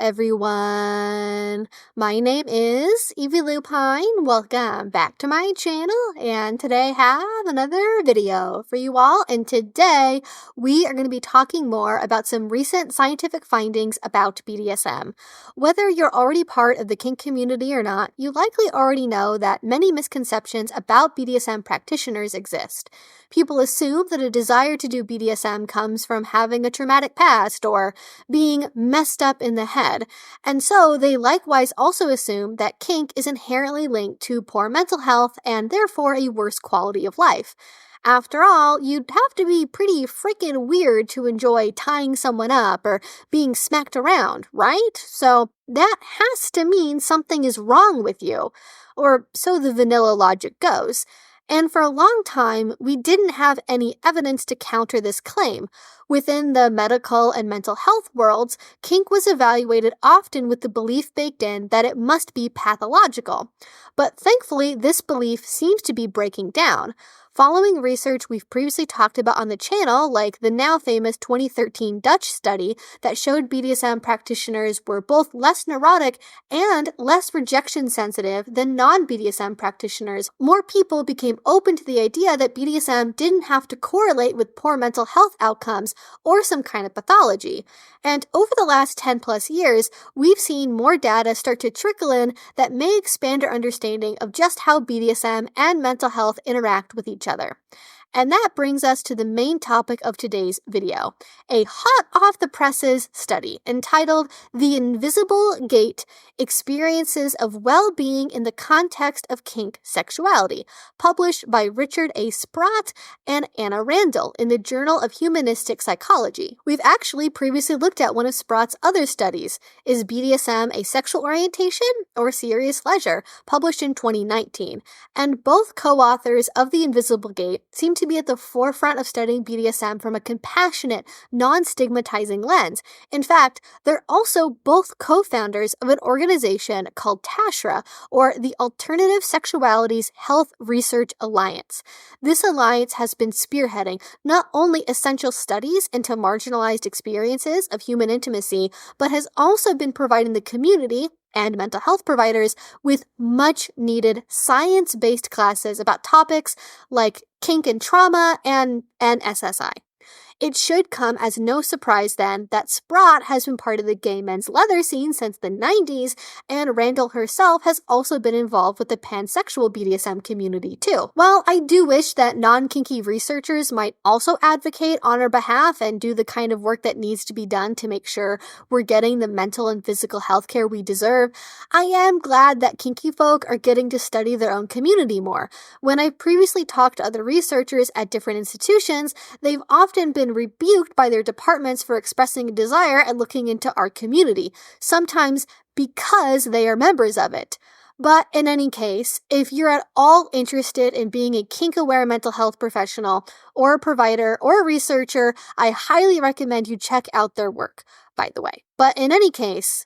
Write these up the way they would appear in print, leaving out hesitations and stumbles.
everyone. My name is Evie Lupine. Welcome back to my channel, and today I have another video for you all. And today we are going to be talking more about some recent scientific findings about BDSM. Whether you're already part of the kink community or not, you likely already know that many misconceptions about BDSM practitioners exist. People assume that a desire to do BDSM comes from having a traumatic past or being messed up in the head, and so they likewise also assume that kink is inherently linked to poor mental health and therefore a worse quality of life. After all, you'd have to be pretty freaking weird to enjoy tying someone up or being smacked around, right? So that has to mean something is wrong with you, or so the vanilla logic goes. And for a long time, we didn't have any evidence to counter this claim. Within the medical and mental health worlds, kink was evaluated often with the belief baked in that it must be pathological. But thankfully, this belief seems to be breaking down. Following research we've previously talked about on the channel, like the now famous 2013 Dutch study that showed BDSM practitioners were both less neurotic and less rejection sensitive than non-BDSM practitioners, more people became open to the idea that BDSM didn't have to correlate with poor mental health outcomes or some kind of pathology. And over the last 10 plus years, we've seen more data start to trickle in that may expand our understanding of just how BDSM and mental health interact with each other. And that brings us to the main topic of today's video, a hot off the presses study entitled The Invisible Gate: Experiences of Well-Being in the Context of Kink Sexuality, published by Richard A. Sprott and Anna Randall in the Journal of Humanistic Psychology. We've actually previously looked at one of Sprott's other studies, Is BDSM a Sexual Orientation or Serious Leisure, published in 2019, and both co-authors of The Invisible Gate seem to be at the forefront of studying BDSM from a compassionate, non-stigmatizing lens. In fact, they're also both co-founders of an organization called TASHRA, or the Alternative Sexualities Health Research Alliance. This alliance has been spearheading not only essential studies into marginalized experiences of human intimacy, but has also been providing the community and mental health providers with much-needed science-based classes about topics like kink and trauma and SSI. It should come as no surprise then that Sprott has been part of the gay men's leather scene since the 90s, and Randall herself has also been involved with the pansexual BDSM community too. While I do wish that non-kinky researchers might also advocate on our behalf and do the kind of work that needs to be done to make sure we're getting the mental and physical health care we deserve, I am glad that kinky folk are getting to study their own community more. When I've previously talked to other researchers at different institutions, they've often been rebuked by their departments for expressing a desire and looking into our community, sometimes because they are members of it. But in any case, if you're at all interested in being a kink-aware mental health professional or a provider or a researcher, I highly recommend you check out their work, by the way. But in any case,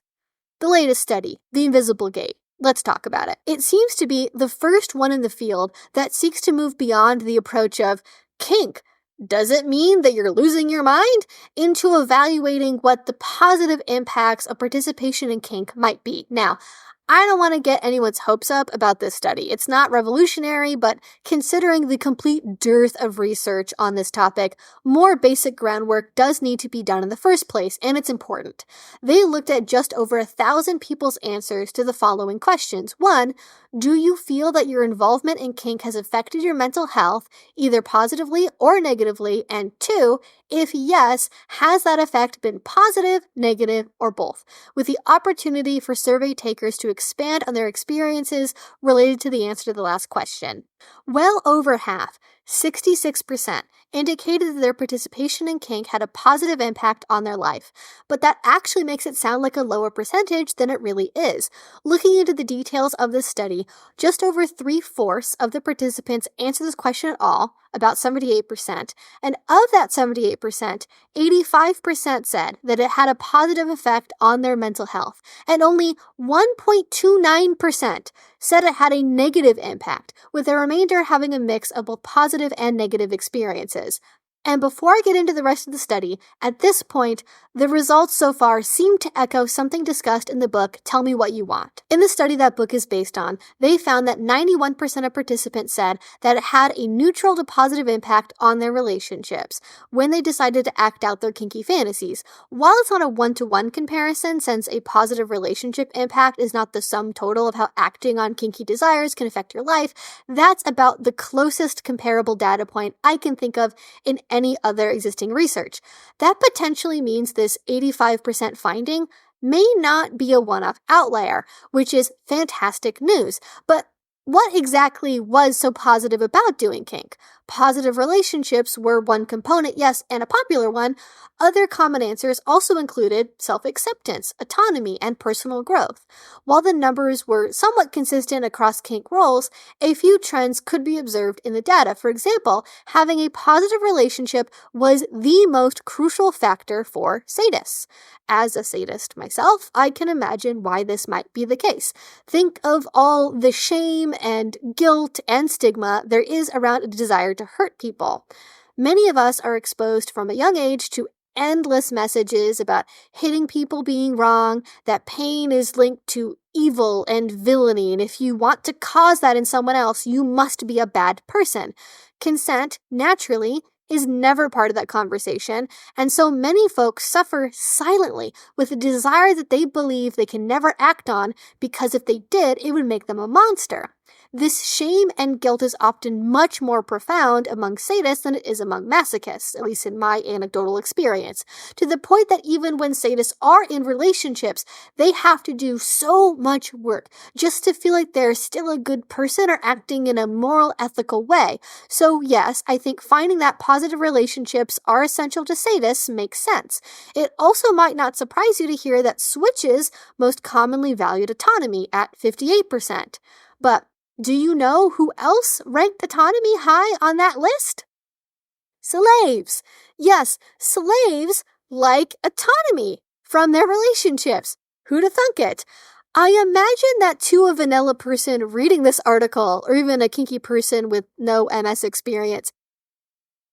the latest study, The Invisible Gate. Let's talk about it. It seems to be the first one in the field that seeks to move beyond the approach of kink. Does it mean that you're losing your mind? Into evaluating what the positive impacts of participation in kink might be. Now, I don't want to get anyone's hopes up about this study. It's not revolutionary, but considering the complete dearth of research on this topic, more basic groundwork does need to be done in the first place, and it's important. They looked at just over 1,000 people's answers to the following questions. 1, do you feel that your involvement in kink has affected your mental health, either positively or negatively? And 2, if yes, has that effect been positive, negative, or both? With the opportunity for survey takers to expand on their experiences related to the answer to the last question. Well over half, 66%, indicated that their participation in kink had a positive impact on their life, but that actually makes it sound like a lower percentage than it really is. Looking into the details of this study, just over 3/4 of the participants answered this question at all, about 78%, and of that 78%, 85% said that it had a positive effect on their mental health, and only 1.29% said it had a negative impact, with the remainder having a mix of both positive and negative experiences. And before I get into the rest of the study, at this point, the results so far seem to echo something discussed in the book, Tell Me What You Want. In the study that book is based on, they found that 91% of participants said that it had a neutral to positive impact on their relationships when they decided to act out their kinky fantasies. While it's not a one-to-one comparison, since a positive relationship impact is not the sum total of how acting on kinky desires can affect your life, that's about the closest comparable data point I can think of in any other existing research. That potentially means this 85% finding may not be a one-off outlier, which is fantastic news. But what exactly was so positive about doing kink? Positive relationships were one component, yes, and a popular one. Other common answers also included self-acceptance, autonomy, and personal growth. While the numbers were somewhat consistent across kink roles, a few trends could be observed in the data. For example, having a positive relationship was the most crucial factor for sadists. As a sadist myself, I can imagine why this might be the case. Think of all the shame and guilt and stigma there is around a desire to hurt people. Many of us are exposed from a young age to endless messages about hitting people being wrong, that pain is linked to evil and villainy, and if you want to cause that in someone else, you must be a bad person. Consent, naturally, is never part of that conversation, and so many folks suffer silently with a desire that they believe they can never act on because if they did, it would make them a monster. This shame and guilt is often much more profound among sadists than it is among masochists, at least in my anecdotal experience, to the point that even when sadists are in relationships, they have to do so much work just to feel like they're still a good person or acting in a moral, ethical way. So yes, I think finding that positive relationships are essential to sadists makes sense. It also might not surprise you to hear that switches most commonly valued autonomy at 58%. But do you know who else ranked autonomy high on that list? Slaves. Yes, slaves like autonomy from their relationships. Who'd have thunk it? I imagine that to a vanilla person reading this article, or even a kinky person with no MS experience,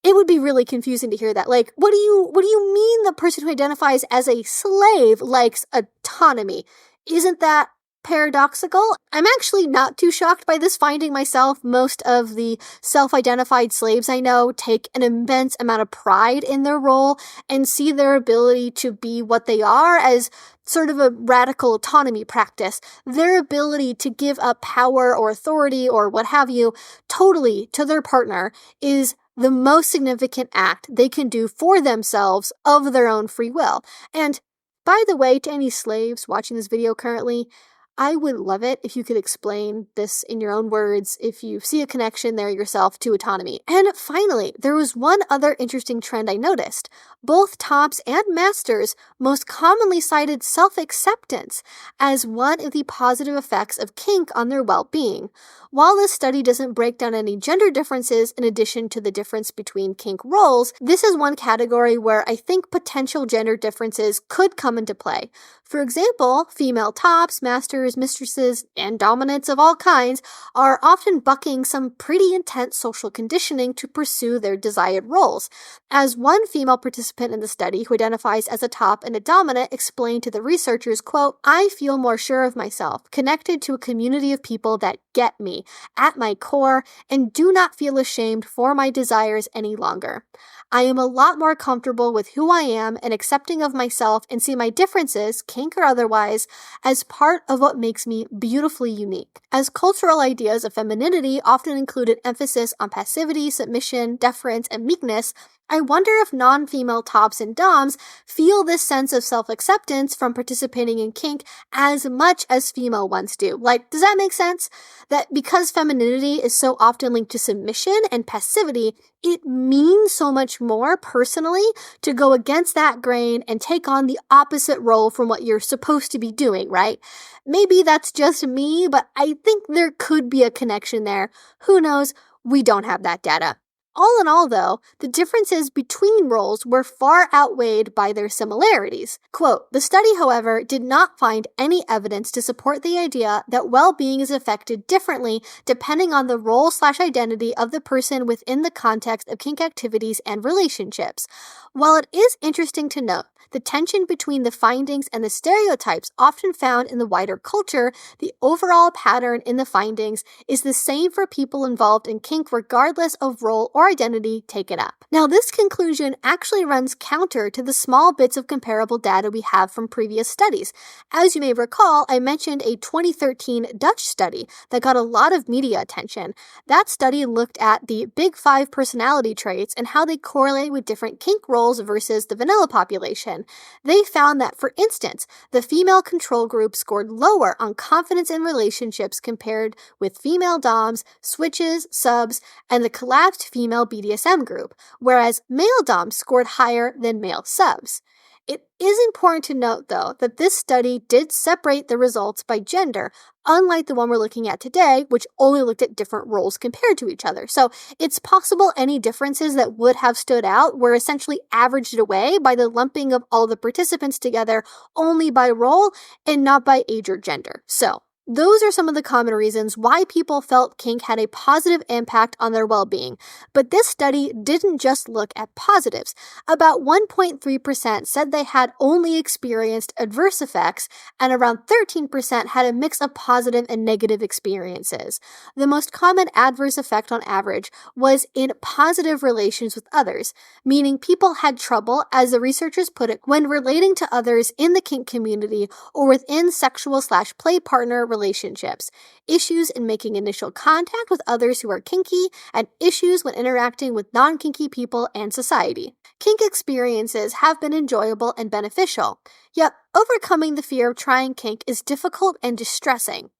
it would be really confusing to hear that. Like, what do you mean the person who identifies as a slave likes autonomy? Isn't that paradoxical? I'm actually not too shocked by this finding myself. Most of the self-identified slaves I know take an immense amount of pride in their role and see their ability to be what they are as sort of a radical autonomy practice. Their ability to give up power or authority or what have you totally to their partner is the most significant act they can do for themselves of their own free will. And by the way, to any slaves watching this video currently, I would love it if you could explain this in your own words if you see a connection there yourself to autonomy. And finally, there was one other interesting trend I noticed. Both tops and masters most commonly cited self-acceptance as one of the positive effects of kink on their well-being. While this study doesn't break down any gender differences in addition to the difference between kink roles, this is one category where I think potential gender differences could come into play. For example, female tops, masters, mistresses, and dominants of all kinds are often bucking some pretty intense social conditioning to pursue their desired roles. As one female participant in the study who identifies as a top and a dominant explained to the researchers, quote, "I feel more sure of myself, connected to a community of people that get me at my core and do not feel ashamed for my desires any longer. I am a lot more comfortable with who I am and accepting of myself and see my differences, kink or otherwise, as part of what makes me beautifully unique." As cultural ideas of femininity often included emphasis on passivity, submission, deference, and meekness, I wonder if non-female tops and doms feel this sense of self-acceptance from participating in kink as much as female ones do. Like, does that make sense? That because femininity is so often linked to submission and passivity, it means so much more personally to go against that grain and take on the opposite role from what you're supposed to be doing, right? Maybe that's just me, but I think there could be a connection there. Who knows? We don't have that data. All in all, though, the differences between roles were far outweighed by their similarities. Quote, the study, however, did not find any evidence to support the idea that well-being is affected differently depending on the role/identity of the person within the context of kink activities and relationships. While it is interesting to note the tension between the findings and the stereotypes often found in the wider culture, the overall pattern in the findings is the same for people involved in kink regardless of role or identity taken up. Now, this conclusion actually runs counter to the small bits of comparable data we have from previous studies. As you may recall, I mentioned a 2013 Dutch study that got a lot of media attention. That study looked at the Big Five personality traits and how they correlate with different kink roles versus the vanilla population. They found that, for instance, the female control group scored lower on confidence in relationships compared with female doms, switches, subs, and the collapsed female BDSM group, whereas male doms scored higher than male subs. It is important to note, though, that this study did separate the results by gender, unlike the one we're looking at today, which only looked at different roles compared to each other. So it's possible any differences that would have stood out were essentially averaged away by the lumping of all the participants together only by role and not by age or gender. So those are some of the common reasons why people felt kink had a positive impact on their well-being. But this study didn't just look at positives. About 1.3% said they had only experienced adverse effects, and around 13% had a mix of positive and negative experiences. The most common adverse effect on average was in positive relations with others, meaning people had trouble, as the researchers put it, when relating to others in the kink community or within sexual/play partner relationships, issues in making initial contact with others who are kinky, and issues when interacting with non-kinky people and society. Kink experiences have been enjoyable and beneficial, yet overcoming the fear of trying kink is difficult and distressing.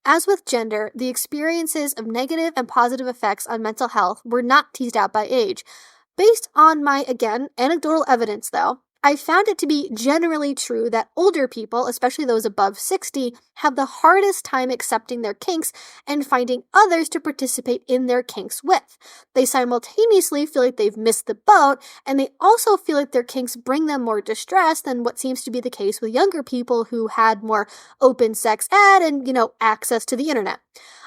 As with gender, the experiences of negative and positive effects on mental health were not teased out by age. Based on my, again, anecdotal evidence, though, I found it to be generally true that older people, especially those above 60, have the hardest time accepting their kinks and finding others to participate in their kinks with. They simultaneously feel like they've missed the boat, and they also feel like their kinks bring them more distress than what seems to be the case with younger people who had more open sex ed and, access to the internet.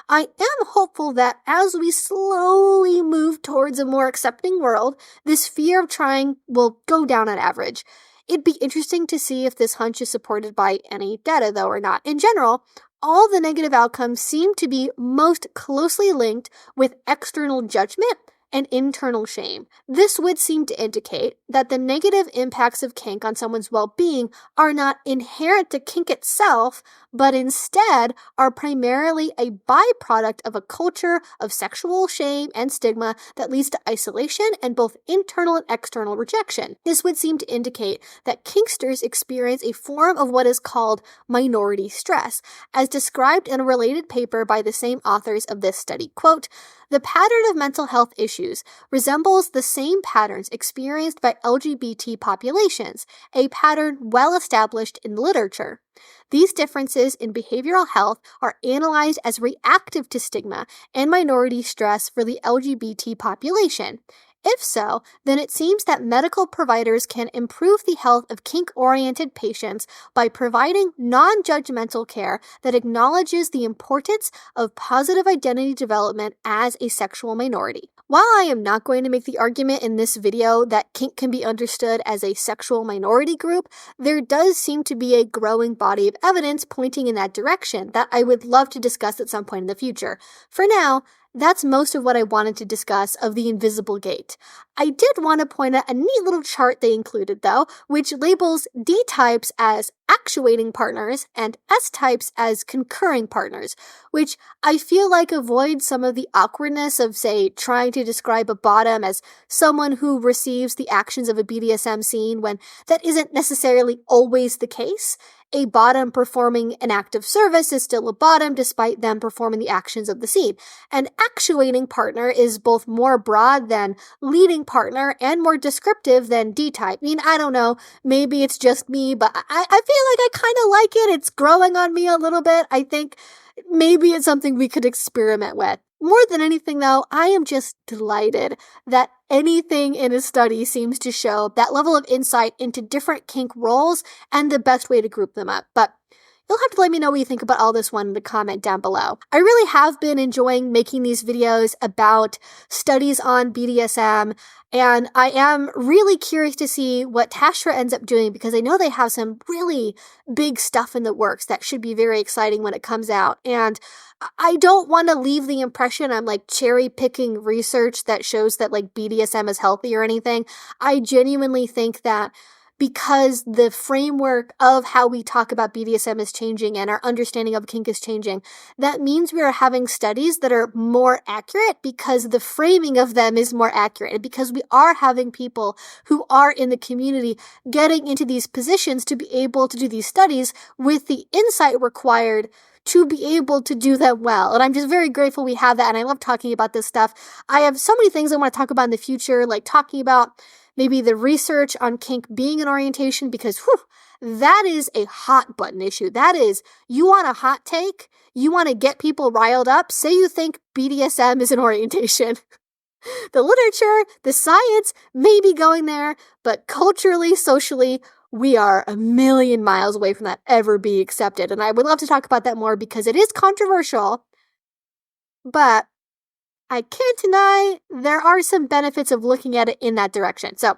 I am hopeful that as we slowly move towards a more accepting world, this fear of trying will go down on average. It'd be interesting to see if this hunch is supported by any data, though, or not. In general, all the negative outcomes seem to be most closely linked with external judgment and internal shame. This would seem to indicate that the negative impacts of kink on someone's well-being are not inherent to kink itself, but instead are primarily a byproduct of a culture of sexual shame and stigma that leads to isolation and both internal and external rejection. This would seem to indicate that kinksters experience a form of what is called minority stress, as described in a related paper by the same authors of this study. Quote, the pattern of mental health issues resembles the same patterns experienced by LGBT populations, a pattern well established in the literature. These differences in behavioral health are analyzed as reactive to stigma and minority stress for the LGBT population. If so, then it seems that medical providers can improve the health of kink-oriented patients by providing non-judgmental care that acknowledges the importance of positive identity development as a sexual minority. While I am not going to make the argument in this video that kink can be understood as a sexual minority group, there does seem to be a growing body of evidence pointing in that direction that I would love to discuss at some point in the future. For now, that's most of what I wanted to discuss of the invisible gate. I did want to point out a neat little chart they included, though, which labels D types as actuating partners and S types as concurring partners, which I feel like avoids some of the awkwardness of, say, trying to describe a bottom as someone who receives the actions of a BDSM scene when that isn't necessarily always the case. A bottom performing an act of service is still a bottom despite them performing the actions of the scene. An actuating partner is both more broad than leading partner and more descriptive than D-type. I mean, I don't know, maybe it's just me, but I feel like I kind of like it. It's growing on me a little bit. I think maybe it's something we could experiment with. More than anything, though, I am just delighted that anything in a study seems to show that level of insight into different kink roles and the best way to group them up. But you'll have to let me know what you think about all this one in the comment down below. I really have been enjoying making these videos about studies on BDSM, and I am really curious to see what Tashra ends up doing because I know they have some really big stuff in the works that should be very exciting when it comes out. And I don't want to leave the impression I'm like cherry picking research that shows that like BDSM is healthy or anything. I genuinely think that because the framework of how we talk about BDSM is changing and our understanding of kink is changing, that means we are having studies that are more accurate because the framing of them is more accurate and because we are having people who are in the community getting into these positions to be able to do these studies with the insight required to be able to do them well. And I'm just very grateful we have that, and I love talking about this stuff. I have so many things I want to talk about in the future, like talking about maybe the research on kink being an orientation, because that is a hot button issue. That is, you want a hot take? You want to get people riled up? Say you think BDSM is an orientation. The literature, the science may be going there, but culturally, socially, we are a million miles away from that ever being accepted. And I would love to talk about that more because it is controversial, but I can't deny there are some benefits of looking at it in that direction. So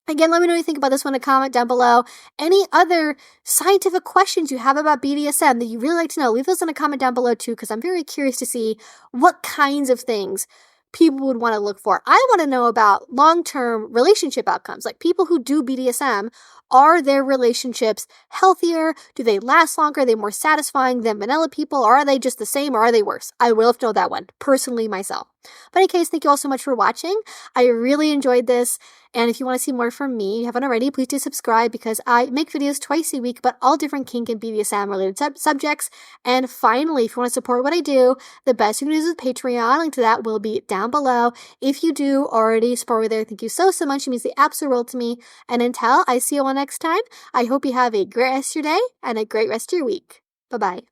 again, let me know what you think about this one in a comment down below. Any other scientific questions you have about BDSM that you really like to know, leave those in a comment down below too, because I'm very curious to see what kinds of things people would want to look for. I want to know about long-term relationship outcomes, like people who do BDSM. Are their relationships healthier? Do they last longer? Are they more satisfying than vanilla people? Or are they just the same or are they worse? I will have to know that one, personally myself. But in any case, thank you all so much for watching. I really enjoyed this. And if you want to see more from me, if you haven't already, please do subscribe because I make videos twice a week about all different kink and BDSM related subjects. And finally, if you want to support what I do, the best you can do is with Patreon. Link to that will be down below. If you do already support me there, thank you so much. It means the absolute world to me. And until I see you all next time, I hope you have a great rest of your day and a great rest of your week. Bye-bye.